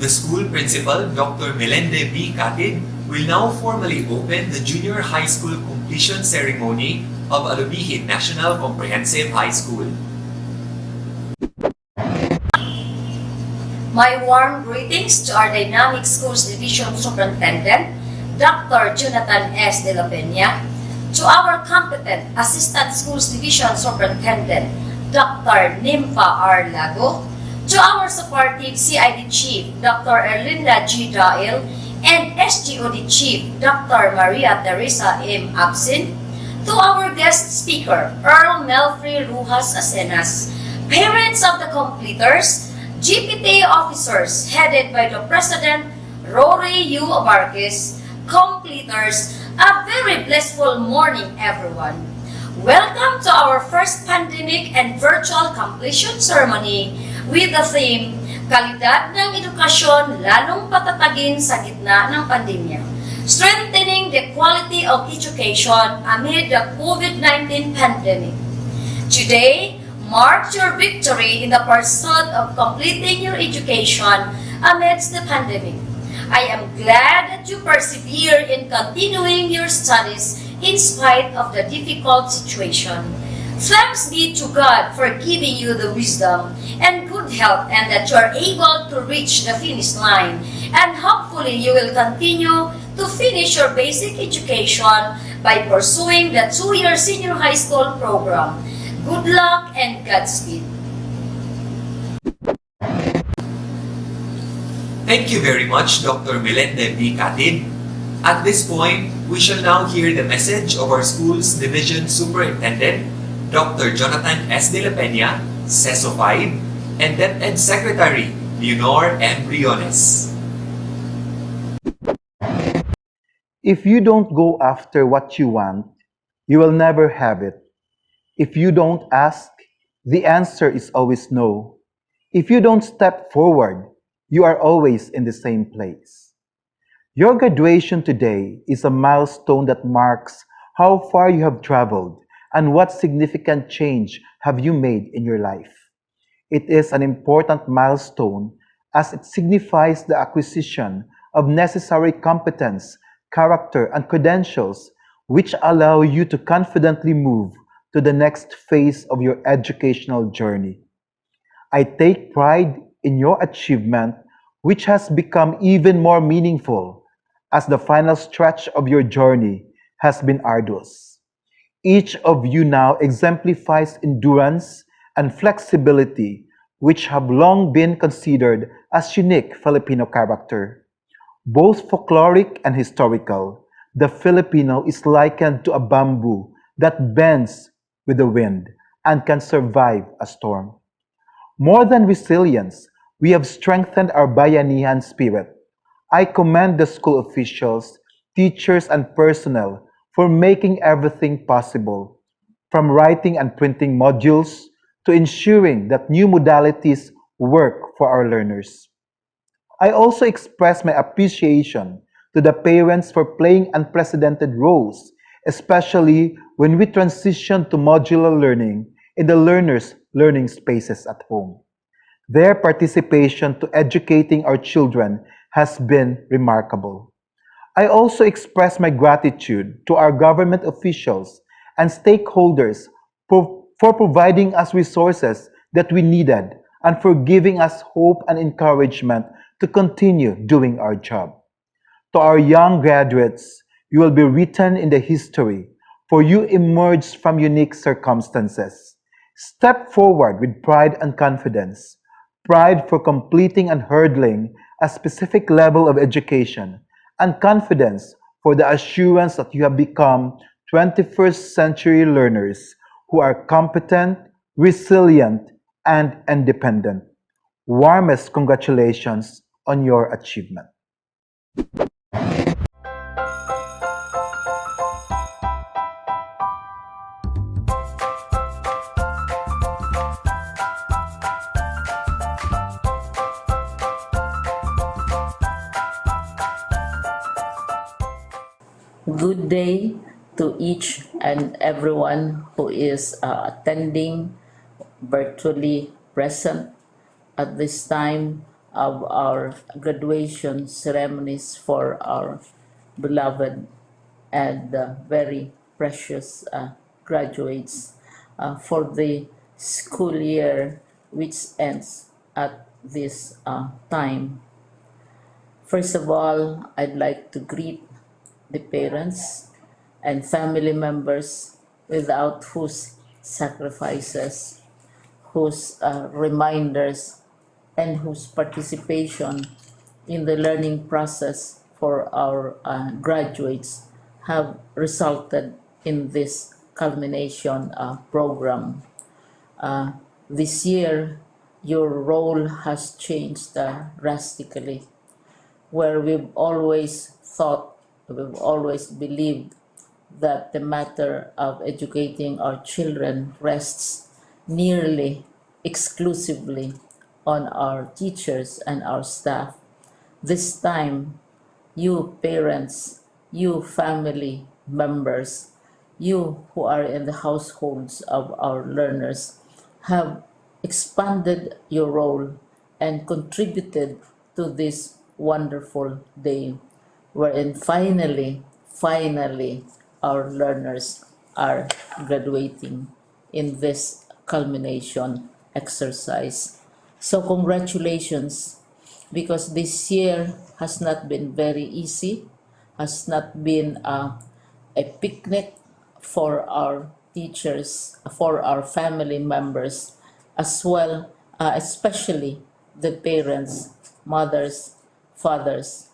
The school principal, Dr. Melende B. Katid, will now formally open the junior high school completion ceremony of Alubihin National Comprehensive High School. My warm greetings to our Dynamic Schools Division Superintendent, Dr. Jonathan S. De La Peña, to our competent Assistant Schools Division Superintendent, Dr. Nympha R. Lago, to our supportive CID Chief, Dr. Erlinda G. Dail, and SGOD Chief, Dr. Maria Teresa M. Absin, to our guest speaker, Earl Melfrey Rujas Asenas, parents of the completers, GPT officers headed by the President, Rory U. Abarquez, completers, a very blissful morning, everyone. Welcome to our first pandemic and virtual completion ceremony with the theme, Kalidad ng Edukasyon lalong patatagin sa gitna ng pandemya. Strengthening the quality of education amid the COVID-19 pandemic. Today, mark your victory in the pursuit of completing your education amidst the pandemic. I am glad that you persevere in continuing your studies in spite of the difficult situation. Thanks be to God for giving you the wisdom and good health and that you are able to reach the finish line. And hopefully you will continue to finish your basic education by pursuing the 2-year senior high school program. Good luck and Godspeed. Thank you very much, Dr. Melende B. Katid. At this point, we shall now hear the message of our school's Division Superintendent, Dr. Jonathan S. De La Peña, CESO 5, and DepEd Secretary, Leonor M. Briones. If you don't go after what you want, you will never have it. If you don't ask, the answer is always no. If you don't step forward, you are always in the same place. Your graduation today is a milestone that marks how far you have traveled and what significant change have you made in your life. It is an important milestone as it signifies the acquisition of necessary competence, character, and credentials which allow you to confidently move to the next phase of your educational journey. I take pride in your achievement, which has become even more meaningful as the final stretch of your journey has been arduous. Each of you now exemplifies endurance and flexibility, which have long been considered as unique Filipino character. Both folkloric and historical, the Filipino is likened to a bamboo that bends with the wind and can survive a storm. More than resilience, we have strengthened our bayanihan spirit. I commend the school officials, teachers, and personnel for making everything possible, from writing and printing modules to ensuring that new modalities work for our learners. I also express my appreciation to the parents for playing unprecedented roles, especially when we transition to modular learning in the learners' learning spaces at home. Their participation to educating our children has been remarkable. I also express my gratitude to our government officials and stakeholders for providing us resources that we needed and for giving us hope and encouragement to continue doing our job. To our young graduates, you will be written in the history, for you emerged from unique circumstances. Step forward with pride and confidence. Pride for completing and hurdling a specific level of education, and confidence for the assurance that you have become 21st century learners who are competent, resilient, and independent. Warmest congratulations on your achievement. Good day to each and everyone who is attending virtually present at this time of our graduation ceremonies for our beloved and very precious graduates for the school year which ends at this time. First of all, I'd like to greet the parents and family members without whose sacrifices, whose reminders, and whose participation in the learning process for our graduates have resulted in this culmination program. This year, your role has changed drastically, where we've always believed that the matter of educating our children rests nearly exclusively on our teachers and our staff. This time, you parents, you family members, you who are in the households of our learners have expanded your role and contributed to this wonderful day wherein finally, our learners are graduating in this culmination exercise. So, congratulations, because this year has not been very easy, has not been a picnic for our teachers, for our family members, as well, especially the parents, mothers, fathers,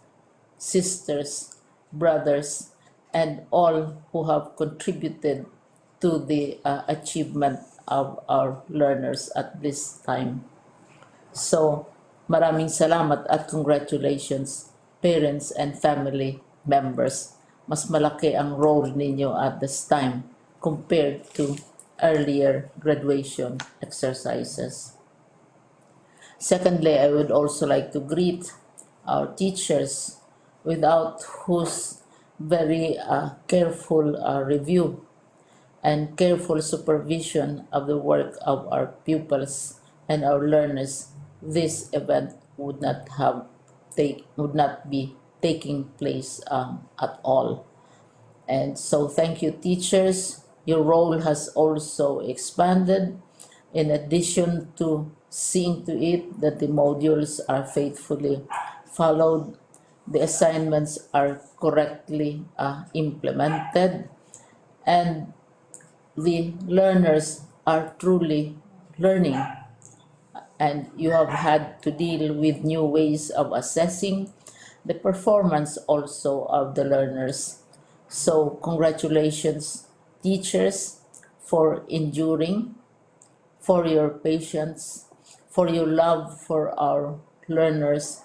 sisters, brothers, and all who have contributed to the achievement of our learners at this time. So, maraming salamat at congratulations, parents and family members. Mas malaki ang role ninyo at this time compared to earlier graduation exercises. Secondly, I would also like to greet our teachers, without whose very careful review and careful supervision of the work of our pupils and our learners, this event would not be taking place at all. And so, thank you, teachers. Your role has also expanded. In addition to seeing to it that the modules are faithfully followed, the assignments are correctly implemented, and the learners are truly learning, and you have had to deal with new ways of assessing the performance also of the learners. So, congratulations, teachers, for enduring, for your patience, for your love for our learners,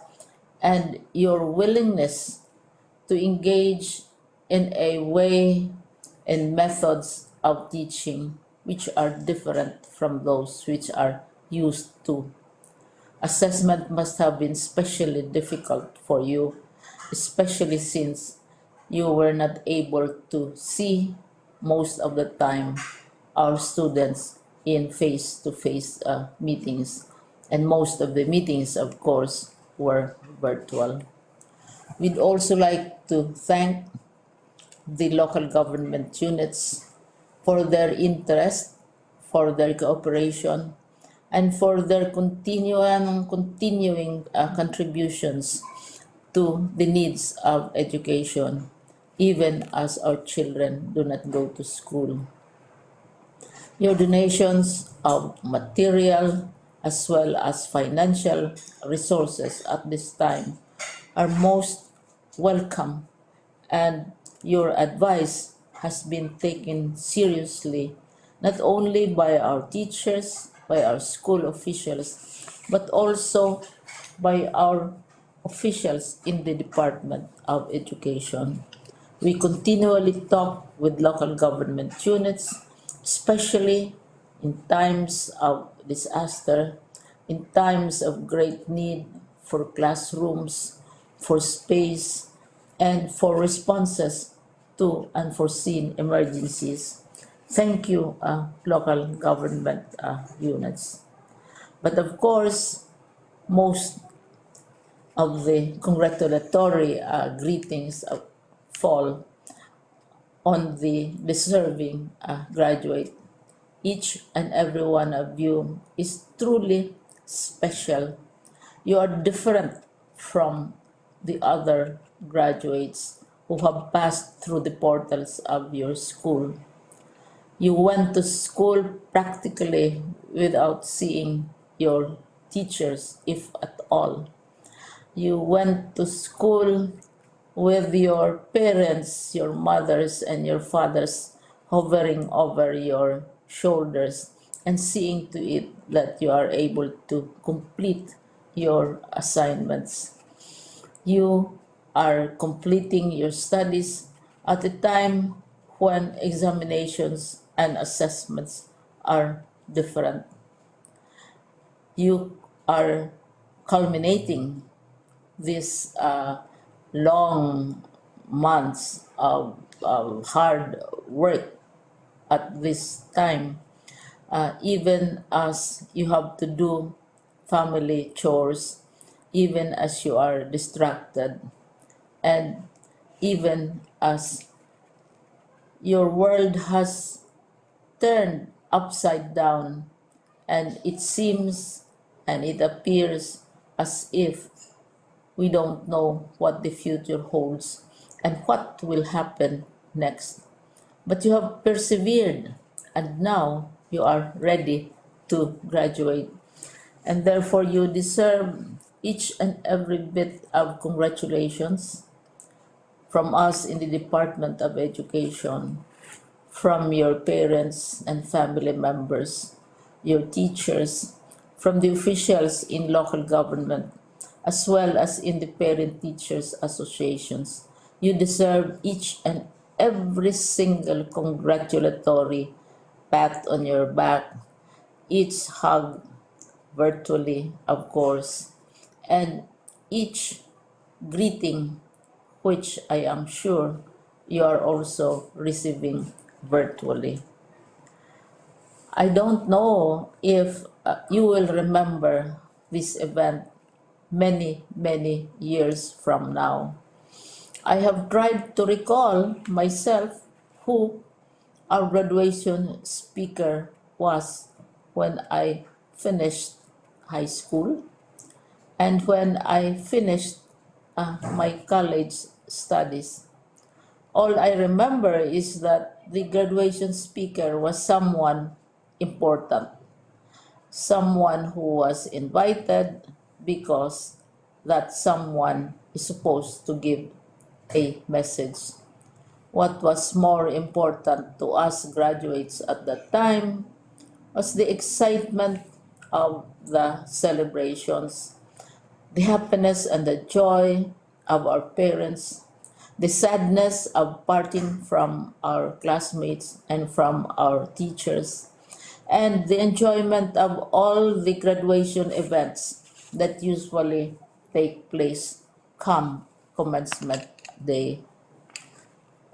and your willingness to engage in a way and methods of teaching which are different from those which are used to. Assessment must have been especially difficult for you, especially since you were not able to see most of the time our students in face-to-face meetings, and most of the meetings, of course, were virtual. We'd also like to thank the local government units for their interest, for their cooperation, and for their continuing contributions to the needs of education, even as our children do not go to school. Your donations of material as well as financial resources at this time are most welcome, and your advice has been taken seriously not only by our teachers, by our school officials, but also by our officials in the Department of Education. We continually talk with local government units, especially in times of disaster, in times of great need for classrooms, for space, and for responses to unforeseen emergencies. Thank you, local government units. But of course, most of the congratulatory greetings fall on the deserving graduate. Each and every one of you is truly special. You are different from the other graduates who have passed through the portals of your school. You went to school practically without seeing your teachers, if at all. You went to school with your parents, your mothers, and your fathers hovering over your shoulders and seeing to it that you are able to complete your assignments. You are completing your studies at a time when examinations and assessments are different. You are culminating these long months of hard work at this time, even as you have to do family chores, even as you are distracted, and even as your world has turned upside down, and it seems and it appears as if we don't know what the future holds and what will happen next. But you have persevered, and now you are ready to graduate. And therefore, you deserve each and every bit of congratulations from us in the Department of Education, from your parents and family members, your teachers, from the officials in local government, as well as in the parent teachers associations. You deserve each and every single congratulatory pat on your back, each hug virtually, of course, and each greeting, which I am sure you are also receiving virtually. I don't know if you will remember this event many, many years from now. I have tried to recall myself who our graduation speaker was when I finished high school and when I finished my college studies. All I remember is that the graduation speaker was someone important, someone who was invited because that someone is supposed to give a message. What was more important to us graduates at that time was the excitement of the celebrations, the happiness and the joy of our parents, the sadness of parting from our classmates and from our teachers, and the enjoyment of all the graduation events that usually take place come commencement day.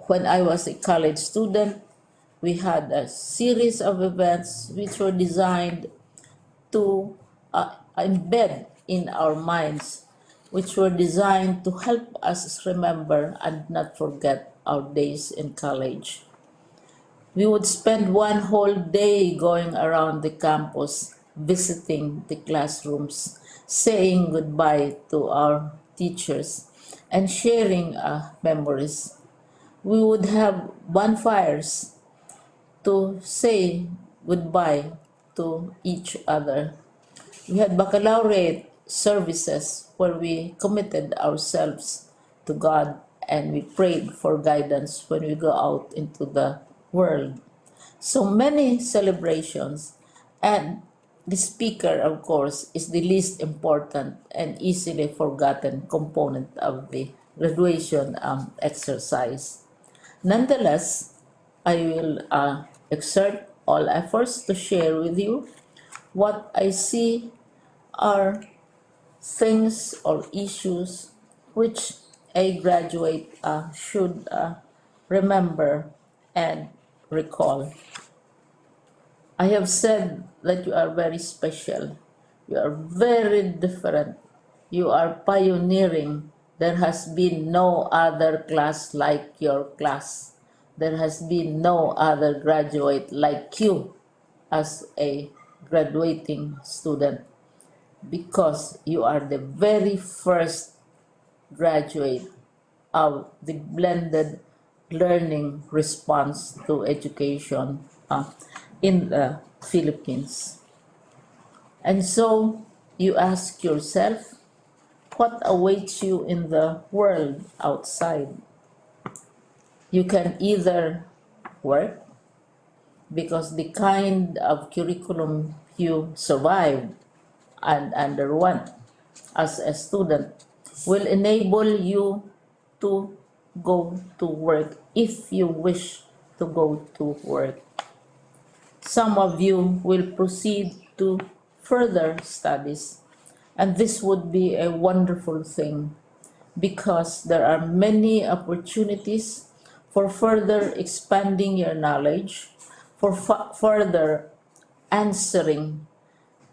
When I was a college student, we had a series of events which were designed to embed in our minds, which were designed to help us remember and not forget our days in college. We would spend one whole day going around the campus, visiting the classrooms, saying goodbye to our teachers, and sharing memories. We would have bonfires to say goodbye to each other. We had baccalaureate services where we committed ourselves to God and we prayed for guidance when we go out into the world. So many celebrations, and the speaker, of course, is the least important and easily forgotten component of the graduation exercise. Nonetheless, I will exert all efforts to share with you what I see are things or issues which a graduate should remember and recall. I have said that you are very special. You are very different You are pioneering. There has been no other class like your class. There has been no other graduate like you as a graduating student because you are the very first graduate of the blended learning response to education in the Philippines. And so you ask yourself, what awaits you in the world outside? You can either work because the kind of curriculum you survived and underwent as a student will enable you to go to work if you wish to go to work. Some of you will proceed to further studies, and this would be a wonderful thing because there are many opportunities for further expanding your knowledge, for further answering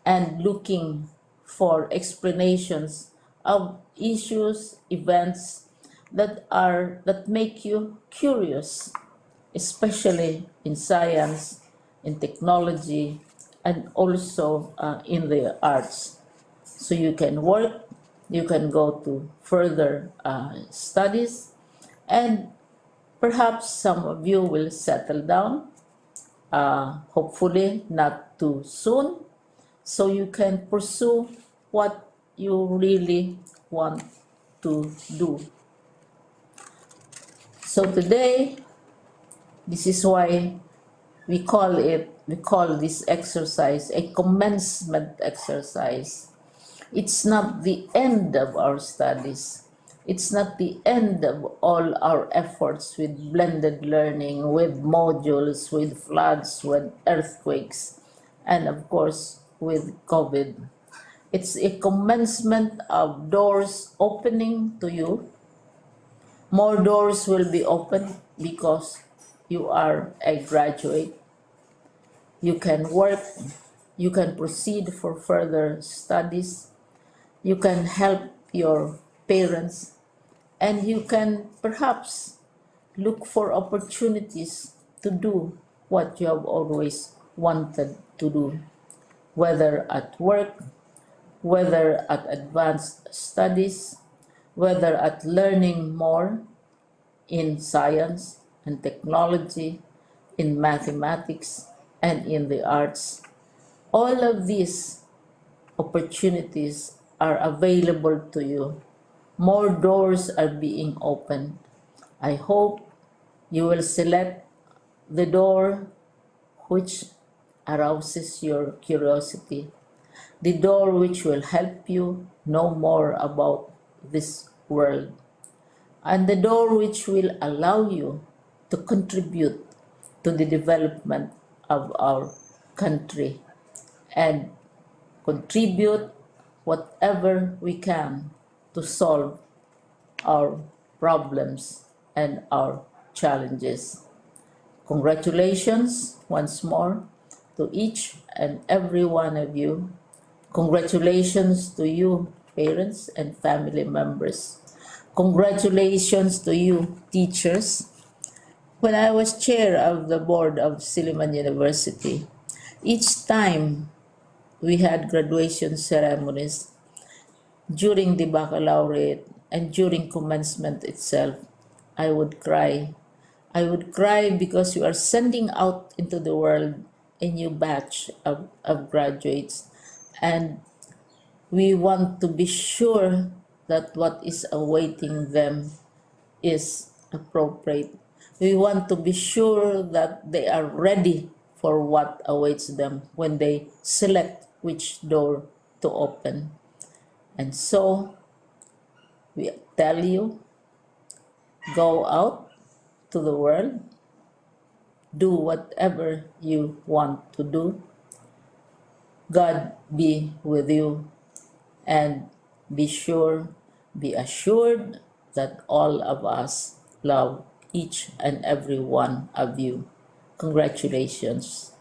and looking for explanations of issues, events that make you curious, especially in science, in technology, and also in the arts. So you can work, you can go to further studies, and perhaps some of you will settle down, hopefully not too soon, so you can pursue what you really want to do. So today, this is why we call this exercise a commencement exercise. It's not the end of our studies. It's not the end of all our efforts with blended learning, with modules, with floods, with earthquakes, and of course with COVID. It's a commencement of doors opening to you. More doors will be opened because you are a graduate. You can work, you can proceed for further studies, you can help your parents, and you can perhaps look for opportunities to do what you have always wanted to do, whether at work, whether at advanced studies, whether at learning more in science and technology, in mathematics, and in the arts. All of these opportunities are available to you. More doors are being opened. I hope you will select the door which arouses your curiosity, the door which will help you know more about this world, and the door which will allow you to contribute to the development of our country and contribute whatever we can to solve our problems and our challenges. Congratulations once more to each and every one of you. Congratulations to you, parents and family members. Congratulations to you, teachers. When I was chair of the board of Silliman University, each time we had graduation ceremonies during the baccalaureate and during commencement itself, I would cry. I would cry because we are sending out into the world a new batch of graduates, and we want to be sure that what is awaiting them is appropriate. We want to be sure that they are ready for what awaits them when they select which door to open. And so we tell you, go out to the world, do whatever you want to do. God be with you, and be sure, be assured that all of us love each and every one of you. Congratulations.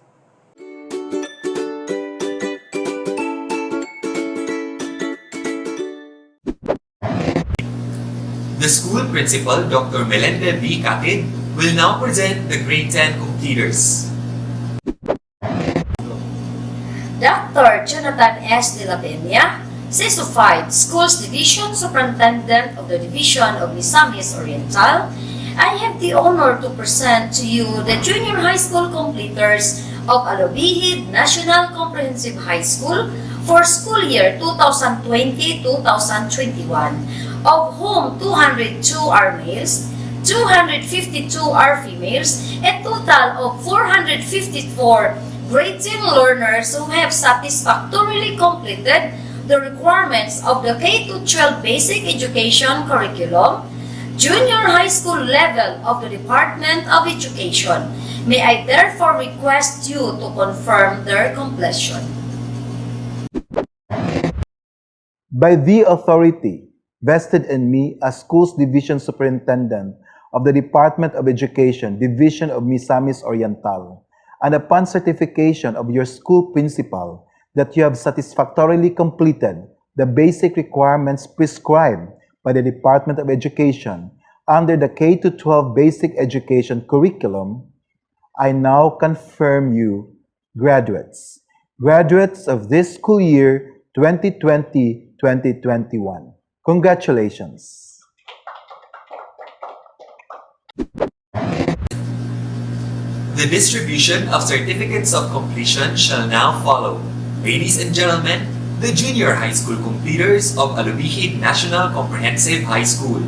The school principal, Dr. Melende B. Katid, will now present the grade 10 completers. Dr. Jonathan S. De La Peña, CESO-5 Schools Division Superintendent of the Division of Misamis Oriental, I have the honor to present to you the junior high school completers of Alobihid National Comprehensive High School for school year 2020-2021, of whom 202 are males, 252 are females, and total of 454 grade 10 learners who have satisfactorily completed the requirements of the K-12 basic education curriculum, junior high school level of the Department of Education. May I therefore request you to confirm their completion. By the authority vested in me as Schools Division Superintendent of the Department of Education, Division of Misamis Oriental, and upon certification of your school principal that you have satisfactorily completed the basic requirements prescribed by the Department of Education under the K-12 basic education curriculum, I now confirm you graduates of this school year 2020-2021. Congratulations! The distribution of certificates of completion shall now follow. Ladies and gentlemen, the junior high school completers of Alobihid National Comprehensive High School.